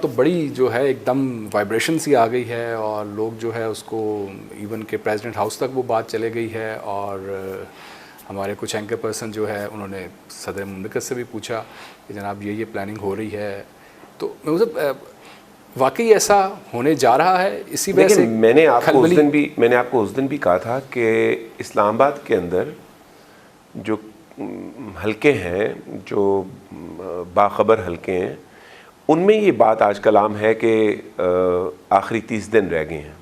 तो बड़ी जो है एकदम वाइब्रेशन सी आ गई है और लोग जो है उसको इवन के प्रेसिडेंट हाउस तक वो बात चले गई है। और हमारे कुछ एंकर पर्सन जो है उन्होंने सदर मुमलिकत से भी पूछा कि जनाब ये प्लानिंग हो रही है। तो मतलब वाकई ऐसा होने जा रहा है, इसी वजह से मैंने आपको उस दिन भी कहा था कि इस्लामाबाद के अंदर जो हलके हैं, जो बाखबर हलके हैं, उनमें ये बात आजकल आम है कि आखिरी 30 दिन रह गए हैं।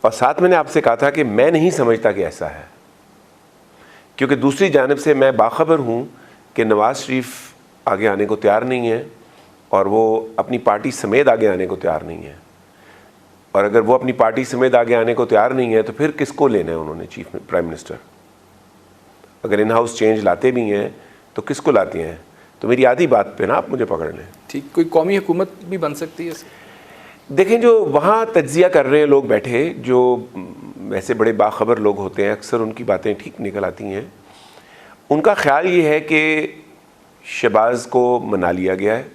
और साथ मैंने आपसे कहा था कि मैं नहीं समझता कि ऐसा है, क्योंकि दूसरी जानिब से मैं बाखबर हूँ कि नवाज़ शरीफ आगे आने को तैयार नहीं है और वो अपनी पार्टी समेत आगे आने को तैयार नहीं है। और अगर वो अपनी पार्टी समेत आगे आने को तैयार नहीं है तो फिर किसको लेना है उन्होंने चीफ प्राइम मिनिस्टर? अगर इन हाउस चेंज लाते भी हैं तो किसको लाते हैं? तो मेरी आधी बात पे ना आप मुझे पकड़ लें। ठीक, कोई कौमी हुकूमत भी बन सकती है। देखें, जो वहाँ तज्जिया कर रहे हैं लोग बैठे, जो वैसे बड़े बाखबर लोग होते हैं, अक्सर उनकी बातें ठीक निकल आती हैं। उनका ख्याल ये है कि शहबाज को मना लिया गया है,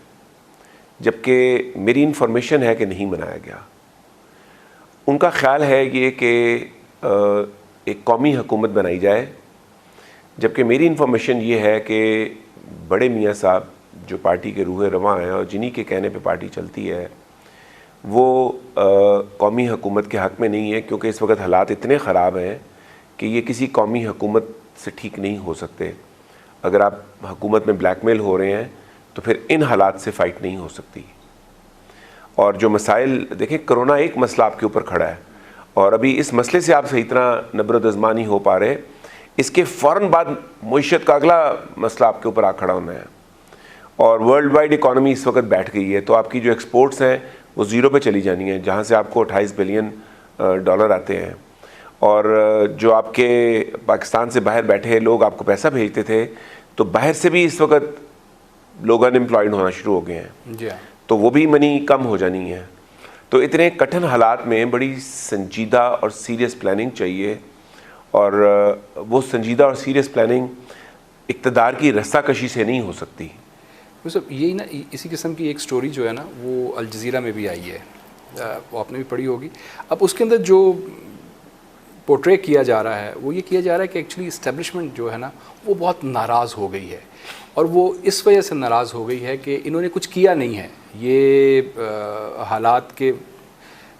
जबकि मेरी इन्फॉर्मेशन है कि नहीं मनाया गया। उनका ख्याल है ये कि एक कौमी हुकूमत बनाई जाए, जबकि मेरी इन्फॉर्मेशन ये है कि बड़े मियाँ साहब जो पार्टी के रूह रवां हैं और जिन्हीं के कहने पे पार्टी चलती है, वो कौमी हुकूमत के हक़ में नहीं है, क्योंकि इस वक्त हालात इतने ख़राब हैं कि ये किसी कौमी हुकूमत से ठीक नहीं हो सकते। अगर आप हुकूमत में ब्लैकमेल हो रहे हैं तो फिर इन हालात से फ़ाइट नहीं हो सकती। और जो मसाइल देखें, कोरोना एक मसला आपके ऊपर खड़ा है और अभी इस मसले से आप सही तरह नबरदज़मा नहीं हो पा रहे। इसके फ़ौरन बाद मईशत का अगला मसला आपके ऊपर आ खड़ा होना है और वर्ल्ड वाइड इकॉनमी इस वक्त बैठ गई है। तो आपकी जो एक्सपोर्ट्स हैं वो ज़ीरो पे चली जानी है, जहाँ से आपको 28 बिलियन डॉलर आते हैं। और जो आपके पाकिस्तान से बाहर बैठे लोग आपको पैसा भेजते थे, तो बाहर से भी इस वक्त लोग अनएम्प्लॉयड होना शुरू हो गए हैं, तो वो भी मनी कम हो जानी है। तो इतने कठिन हालात में बड़ी संजीदा और सीरियस प्लानिंग चाहिए, और वो संजीदा और सीरियस प्लानिंग इक़्तिदार की रस्साकशी से नहीं हो सकती। मतलब यही ना, इसी किस्म की एक स्टोरी जो है ना वो अल जज़ीरा में भी आई है, वो आपने भी पढ़ी होगी। अब उसके अंदर जो पोर्ट्रे किया जा रहा है वो ये किया जा रहा है कि एक्चुअली इस्टेब्लिशमेंट जो है ना वो बहुत नाराज़ हो गई है, और वो इस वजह से नाराज़ हो गई है कि इन्होंने कुछ किया नहीं है। ये हालात के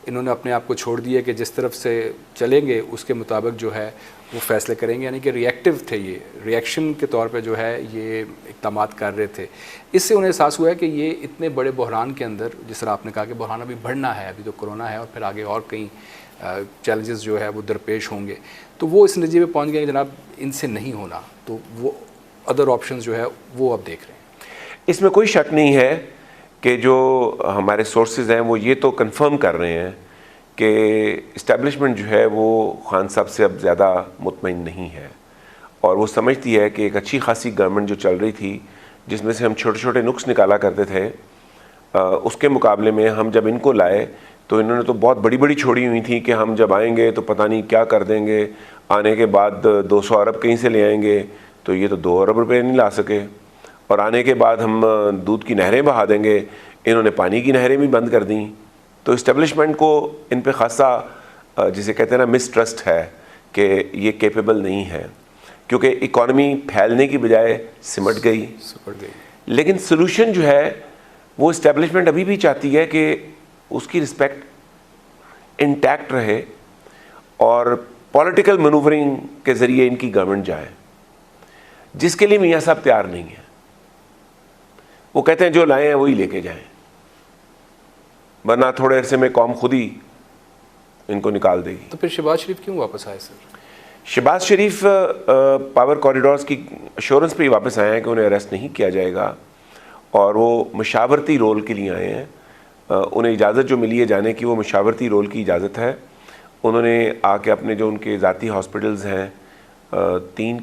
इन्होंने अपने आप को छोड़ दिया कि जिस तरफ से चलेंगे उसके मुताबिक जो है वो फ़ैसले करेंगे, यानी कि रिएक्टिव थे, ये रिएक्शन के तौर पे जो है ये इक़दाम कर रहे थे। इससे उन्हें एहसास हुआ है कि ये इतने बड़े बहरान के अंदर, जिस तरह आपने कहा कि बहरान अभी बढ़ना है, अभी तो कोरोना है और फिर आगे और कई चैलेंजेस जो है वो दरपेश होंगे, तो वो इस नतीजे पे पहुँच गए कि जनाब इनसे नहीं होना, तो वो अदर ऑप्शन जो है वो अब देख रहे हैं। इसमें कोई शक नहीं है कि जो हमारे सोर्सेज हैं वो ये तो कंफर्म कर रहे हैं कि इस्टेब्लिशमेंट जो है वो खान साहब से अब ज़्यादा मुतमईन नहीं है, और वो समझती है कि एक अच्छी खासी गवर्नमेंट जो चल रही थी, जिसमें से हम छोटे छोटे नुक्स निकाला करते थे, उसके मुकाबले में हम जब इनको लाए तो इन्होंने तो बहुत बड़ी बड़ी छोड़ी हुई थी कि हम जब आएंगे तो पता नहीं क्या कर देंगे, आने के बाद 200 अरब कहीं से ले आएंगे, तो ये तो 2 अरब रुपये नहीं ला सके, और आने के बाद हम दूध की नहरें बहा देंगे, इन्होंने पानी की नहरें भी बंद कर दी। तो इस्टेब्लिशमेंट को इन पे खासा जिसे कहते हैं ना मिसट्रस्ट है कि ये कैपेबल नहीं है, क्योंकि इकॉनमी फैलने की बजाय सिमट गई। लेकिन सोल्यूशन जो है वो इस्टेब्लिशमेंट अभी भी चाहती है कि उसकी रिस्पेक्ट इंटैक्ट रहे और पॉलिटिकल मनूवरिंग के ज़रिए इनकी गवर्नमेंट जाए, जिसके लिए मियाँ साहब तैयार नहीं है। वो कहते हैं जो लाए हैं वही लेके जाएं, वरना थोड़े अरसे में कौम खुद ही इनको निकाल देगी। तो फिर शहबाज शरीफ क्यों वापस आए सर? शहबाज शरीफ पावर कॉरिडोर्स की अश्योरेंस पे ही वापस आए हैं कि उन्हें अरेस्ट नहीं किया जाएगा, और वो मशावरती रोल के लिए आए हैं। उन्हें इजाज़त जो मिली है जाने की, वो मशावरती रोल की इजाज़त है। उन्होंने आके अपने जो उनके ज़ाती हॉस्पिटल्स हैं 3